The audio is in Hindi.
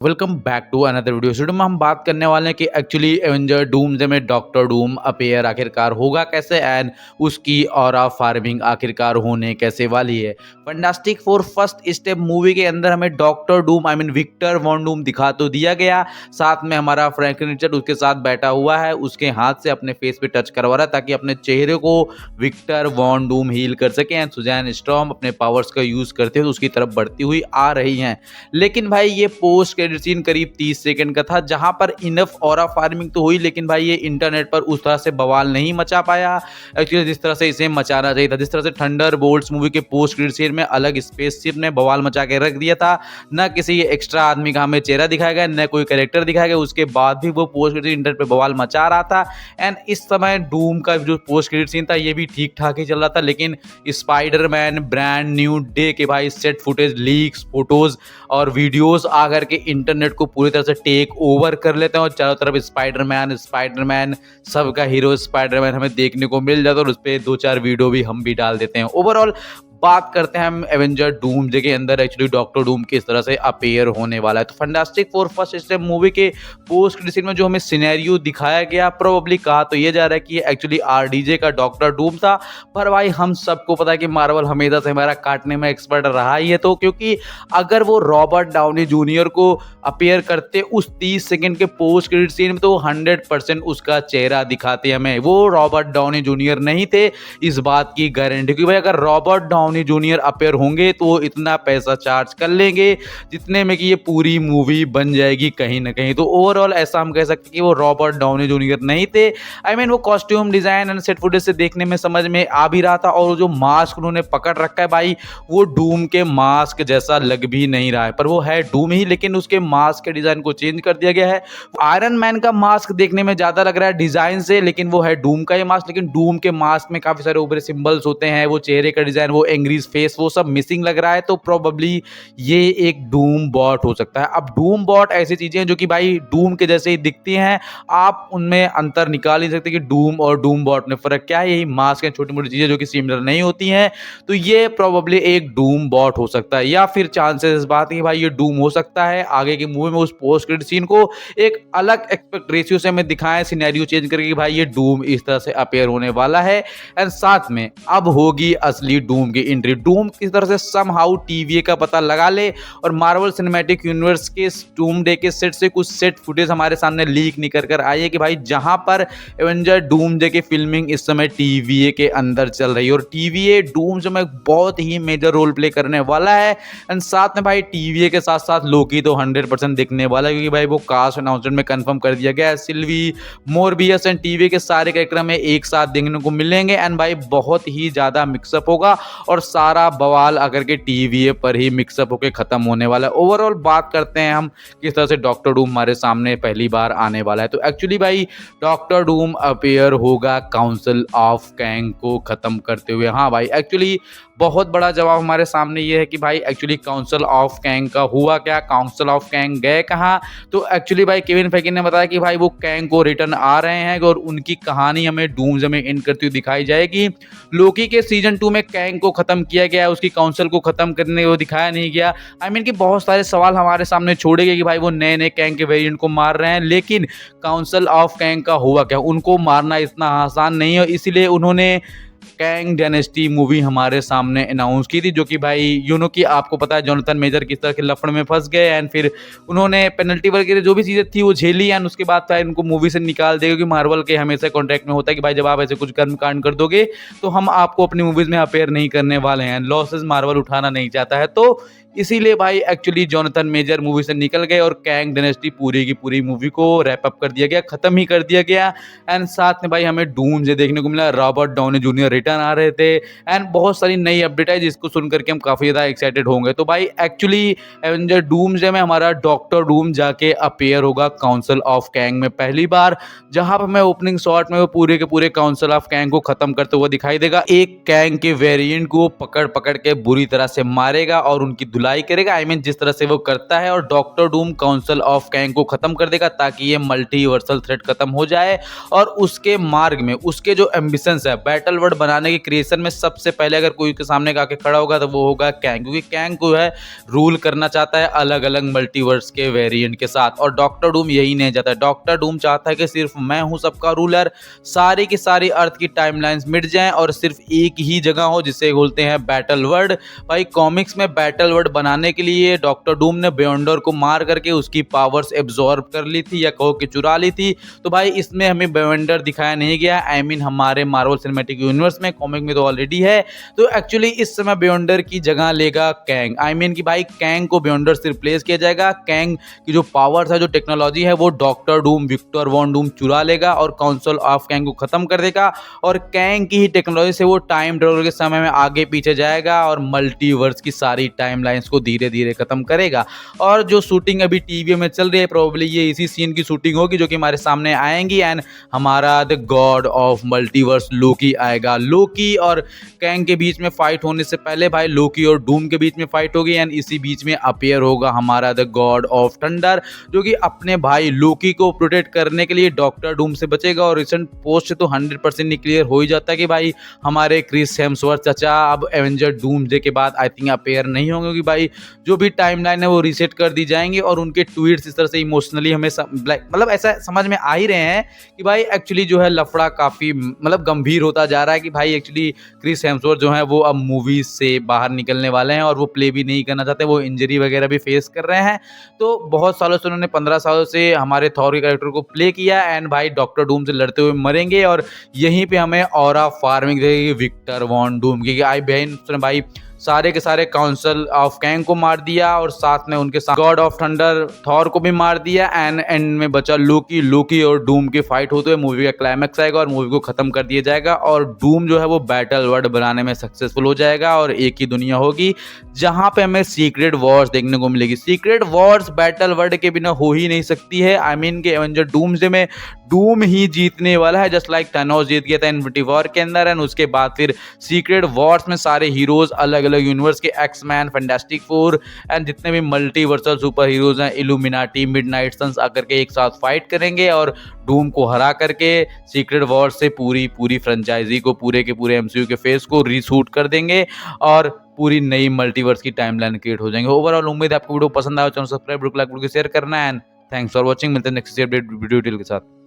Welcome back to another video. Video में हम बात करने वाले हैं कि एक्चुअली एवेंजर डूम्सडे में डॉक्टर डूम अपीयर आखिरकार होगा कैसे एंड उसकी ऑरा फार्मिंग आखिरकार होने कैसे वाली है। Fantastic Four first step movie के अंदर हमें doctor Doom Victor von Doom दिखा तो दिया गया, साथ में हमारा फ्रैंकलिन रिचर्ड उसके साथ बैठा हुआ है, उसके हाथ से अपने फेस पे टच करवा रहा है ताकि अपने चेहरे को विक्टर वॉन डूम हील कर सके एंड सुजैन स्टॉर्म अपने पावर्स का यूज करते हुए उसकी तरफ बढ़ती हुई आ रही हैं। लेकिन भाई ये पोस्ट क्रेडिट सीन करीब 30 सेकंड का था, जहां पर इनफ ऑरा फार्मिंग तो हुई, लेकिन भाई ये इंटरनेट पर उस तरह से बवाल नहीं मचा पाया एक्चुअली जिस तरह से इसे मचाना चाहिए था। जिस तरह से थंडरबोल्ट्स मूवी के पोस्ट क्रेडिट सीन में अलग स्पेसशिप ने बवाल मचा के रख दिया था, न किसी एक्स्ट्रा आदमी का हमें चेहरा दिखाया गया, न कोई कैरेक्टर दिखाया गया, उसके बाद भी वो पोस्ट क्रेडिट इंटरनेट पे बवाल मचा रहा था। एंड इस समय डूम का जो पोस्ट क्रेडिट सीन था ये भी ठीक ठाक ही चल रहा था, लेकिन स्पाइडरमैन ब्रांड न्यू डे के भाई सेट फुटेज लीक्स फोटोज और वीडियोस आकर के इंटरनेट को पूरी तरह से टेक ओवर कर लेते हैं और चारों तरफ स्पाइडरमैन सबका हीरो स्पाइडरमैन हमें देखने को मिल जाता है और उस पर 2-4 वीडियो भी हम भी डाल देते हैं। ओवरऑल बात करते हैं हम एवेंजर डूम्सडे के अंदर एक्चुअली डॉक्टर डूम किस तरह से अपीयर होने वाला है। तो fantastic Four first step movie के पोस्ट क्रेडिट सीन में जो हमें सिनेरियो दिखाया गया, प्रोबेबली कहा तो ये जा रहा है कि एक्चुअली आरडीजे का डॉक्टर डूम था, पर भाई हम सबको पता है कि मार्वल हमेशा से हमारा काटने में एक्सपर्ट रहा ही है। तो क्योंकि अगर वो रॉबर्ट डाउनी जूनियर को अपीयर करते उस 30 सेकंड के पोस्ट क्रेडिट सीन में तो 100% उसका चेहरा दिखाते हमें, वो रॉबर्ट डाउनी जूनियर नहीं थे, इस बात की गारंटी। क्योंकि भाई अगर रॉबर्ट डाउनी जूनियर अपीयर होंगे तो वो इतना पैसा चार्ज कर लेंगे जितने में कि ये पूरी मूवी बन जाएगी कहीं ना कहीं। तो ओवरऑल ऐसा हम कह सकते हैं कि वो रॉबर्ट डाउनी जूनियर नहीं थे। वो costume design and set footage से देखने में समझ में आ भी रहा था, और जो मास्क उन्होंने पकड़ रखा है भाई वो डूम के मास्क जैसा लग भी नहीं रहा है, पर वो है डूम ही, लेकिन उसके मास्क के डिजाइन को चेंज कर दिया गया है। आयरन मैन का मास्क देखने में ज्यादा लग रहा है डिजाइन से, लेकिन वो है डूम का ये मास्क। लेकिन डूम के मास्क में काफी सारे ऊपरी सिंबल्स होते हैं, वो चेहरे का डिजाइन, वो एंग्रीज फेस, वो सब मिसिंग लग रहा है। तो प्रोबेबली ये एक डूम बॉट हो सकता है। अब डूम बॉट ऐसी चीजें हैं जो कि भाई डूम के जैसे ही दिखती हैं, आप उनमें अंतर निकाल नहीं सकते कि डूम और डूम बॉट में फर्क क्या है। यही मास्क है, छोटी मोटी चीजें जो कि सिमिलर नहीं होती हैं। तो ये प्रोबेबली एक डूम बॉट हो सकता है, या फिर चांसेस इस बात की भाई ये डूम हो सकता है आगे की मूवी में उस पोस्ट क्रेडिट सीन को एक अलग एक्सपेक्ट रेशियो से हमें दिखाएं, सिनेरियो चेंज करके कि भाई ये डूम इस तरह से अपीयर होने वाला है। एंड साथ में अब होगी असली डूम की एंट्री। डूम किस तरह से समहाउ टीवीए का पता लगा ले और मार्वल सिनेमैटिक यूनिवर्स के डूम्सडे के सेट से कुछ सेट फुटेज हमारे सामने लीक निकल कर आई है कि भाई जहां पर एवेंजर डूम्सडे की फिल्मिंग इस समय टीवीए के अंदर चल रही है और टीवीए डूम्सडे में बहुत ही मेजर रोल प्ले करने वाला है। एंड साथ में भाई टीवीए के साथ साथ लोकी तो 100% दिखने वाला है, क्योंकि भाई वो कास्ट अनाउंसमेंट में कंफर्म कर दिया गया है। सिल्वी, मोरबियस एंड टीवीए के सारे कैरेक्टर हमें एक साथ देखने को मिलेंगे एंड भाई बहुत ही ज्यादा मिक्सअप होगा और सारा बवाल अगर के टीवीए पर ही मिक्सअप होकर खत्म होने वाला है। ओवरऑल बात करते हैं हम किस तरह से डॉक्टर डूम हमारे सामने पहली बार आने वाला है। तो एक्चुअली भाई डॉक्टर डूम अपीयर होगा काउंसिल ऑफ कैंग को खत्म करते हुए। हाँ भाई, एक्चुअली बहुत बड़ा जवाब हमारे सामने ये है कि भाई एक्चुअली काउंसिल ऑफ कैंग का हुआ क्या, काउंसिल ऑफ कैंग गए कहाँ। तो एक्चुअली भाई केविन फेगी ने बताया कि भाई वो कैंग को रिटर्न आ रहे हैं और उनकी कहानी हमें डूम्सडे में एंड करती हुई दिखाई जाएगी। लोकी के सीजन 2 में कैंग को खत्म किया गया है, उसकी काउंसिल को खत्म करने को दिखाया नहीं गया। कि बहुत सारे सवाल हमारे सामने छोड़े गए कि भाई वो नए नए कैंग के वेरिएंट को मार रहे हैं, लेकिन काउंसिल ऑफ कैंग का हुआ क्या, उनको मारना इतना आसान नहीं है, इसीलिए उन्होंने कैंग डायनेस्टी मूवी हमारे सामने अनाउंस की थी, जो कि भाई कि आपको पता है जोनाथन मेजर किस तरह के लफड़ में फंस गए एंड फिर उन्होंने पेनल्टी वगैरह जो भी चीज़ें थी वो झेली एंड उसके बाद फिर इनको मूवी से निकाल देगा। क्योंकि मार्वल के हमेशा कॉन्ट्रैक्ट में होता है कि भाई जब आप ऐसे कुछ कर्म कांड कर दोगे तो हम आपको अपनी मूवीज में अपेयर नहीं करने वाले हैं, लॉसेस मार्वल उठाना नहीं चाहता है। तो इसीलिए भाई एक्चुअली जोनाथन मेजर मूवी से निकल गए और कैंग डायनेस्टी पूरी की पूरी मूवी को रैप अप कर दिया गया, खत्म ही कर दिया गया। एंड साथ में भाई हमें डूम्सडे देखने को मिला, रॉबर्ट डाउनी जूनियर रिटर्न आ रहे थे एंड बहुत सारी नई अपडेट है जिसको सुन करके हम काफी ज्यादा एक्साइटेड होंगे। तो भाई एक्चुअली एवेंजर डूम्सडे में हमारा डॉक्टर डूम जाके अपीयर होगा काउंसिल ऑफ कैंग में पहली बार, जहां पर हमें ओपनिंग शॉट में वो पूरे के पूरे काउंसिल ऑफ कैंग को खत्म करते हुए दिखाई देगा। एक कैंग के वेरिएंट को पकड़ पकड़ के बुरी तरह से मारेगा और उनकी धुलाई करेगा, आई मीन जिस तरह से वो करता है, और doctor Doom council of Kang को खत्म कर देगा ताकि ये मल्टीवर्सल थ्रेट खत्म हो जाए। और उसके मार्ग में उसके जो एम्बिशंस है बैटल वर्ल्ड बनाने की क्रिएशन में सबसे पहले अगर कोई के सामने आके खड़ा होगा तो वो होगा कैंग, क्योंकि कैंग को है रूल करना चाहता है अलग अलग मल्टीवर्स के वेरिएंट के साथ, और डॉक्टर डूम यही नहीं चाहता। डॉक्टर डूम चाहता है कि सिर्फ मैं हूं सबका रूलर, सारी की सारी अर्थ की टाइमलाइंस मिट जाएं और सिर्फ एक ही जगह हो जिसे बोलते हैं बैटल वर्ल्ड। भाई कॉमिक्स में बैटल वर्ल्ड बनाने के लिए डॉक्टर डूम ने बेयॉन्डर को मार करके उसकी पावर्स एब्जॉर्ब कर ली थी या कहो कि चुरा ली थी। तो भाई इसमें हमें बेयॉन्डर दिखाया नहीं गया, आई मीन हमारे मार्वल सिनेमैटिक यूनिवर्स में, कॉमिक में तो ऑलरेडी है। तो एक्चुअली इस समय बेयॉन्डर की जगह लेगा कैंग, आई मीन कि भाई कैंग को बेयॉन्डर से रिप्लेस किया जाएगा। कैंग की जो पावर्स है, जो टेक्नोलॉजी है, वो doctor Doom Victor von Doom चुरा लेगा और काउंसिल ऑफ कैंग को खत्म कर देगा, और कैंग की ही टेक्नोलॉजी से वो टाइम ट्रेवल के समय में आगे पीछे जाएगा और मल्टीवर्स की सारी टाइमलाइंस को धीरे धीरे खत्म करेगा। और जो शूटिंग अभी टीवी में चल रही है, प्रोबेबली ये इसी सीन की शूटिंग होगी जो कि हमारे सामने आएंगी, एंड हमारा द गॉड ऑफ मल्टीवर्स लोकी आएगा। लोकी और कैंग के बीच में फाइट होने से पहले भाई लोकी और डूम के बीच में फाइट होगी, एंड इसी बीच में अपीयर होगा हमारा द गॉड ऑफ थंडर, जो कि अपने भाई लोकी को प्रोटेक्ट करने के लिए डॉक्टर डूम से बचेगा। और रिसेंट पोस्ट से तो 100% क्लियर हो ही जाता है कि भाई हमारे क्रिस हेम्सवर्थ चाचा अब एवेंजर डूम्सडे के बाद आई थिंक अपीयर नहीं होंगे, क्योंकि भाई जो भी टाइमलाइन है वो रीसेट कर दी जाएंगे। और उनके ट्वीट्स इस तरह से इमोशनली हमें मतलब ऐसा समझ में आ ही रहे हैं कि भाई एक्चुअली जो है लफड़ा काफ़ी मतलब गंभीर होता जा रहा है, कि भाई एक्चुअली क्रिस हेम्सवर्थ जो है वो अब मूवीज से बाहर निकलने वाले हैं और वो प्ले भी नहीं करना चाहते, वो इंजरी वगैरह भी फेस कर रहे हैं। तो बहुत सालों से उन्होंने 15 सालों से हमारे थॉर के कैरेक्टर को प्ले किया, एंड भाई डॉक्टर डूम से लड़ते हुए मरेंगे, और यहीं पे हमें ऑरा फार्मिंग देगी विक्टर वॉन डूम की। आई बहन भाई सारे के सारे काउंसिल ऑफ कैंग को मार दिया और साथ में उनके साथ गॉड ऑफ थंडर थॉर को भी मार दिया, एंड एंड में बचा लोकी। लोकी और डूम की फाइट होते हुए मूवी का क्लाइमैक्स आएगा और मूवी को खत्म कर दिया जाएगा, और डूम जो है वो बैटल वर्ल्ड बनाने में सक्सेसफुल हो जाएगा और एक ही दुनिया होगी जहां पे हमें सीक्रेट वॉर्स देखने को मिलेगी। सीक्रेट वॉर्स बैटल वर्ल्ड के बिना हो ही नहीं सकती है, आई मीन के एवेंजर डूम्सडे में डूम ही जीतने वाला है, जस्ट लाइक थैनोस जीत गया था इन्फिनिटी वॉर के अंदर। एंड उसके बाद फिर सीक्रेट वॉर्स में सारे हीरोज अलग अलग यूनिवर्स के, एक्समैन, फैंटास्टिक फोर एंड जितने भी मल्टीवर्सल सुपर हीरोज हैं, इल्यूमिनाटी, मिडनाइट सन्स आकर के एक साथ फाइट करेंगे और डूम को हरा करके सीक्रेट वॉर से पूरी फ्रेंचाइजी को, पूरे के पूरे एमसीयू के फेस को रीशूट कर देंगे और पूरी नई मल्टीवर्स की टाइमलाइन क्रिएट हो जाएंगे। ओवरऑल उम्मीद है आपको वीडियो पसंद आया, चैनल सब्सक्राइब, लाइक, शेयर करना, एंड थैंक्स फॉर वॉचिंग। मिलते हैं नेक्स्ट वीडियो के साथ।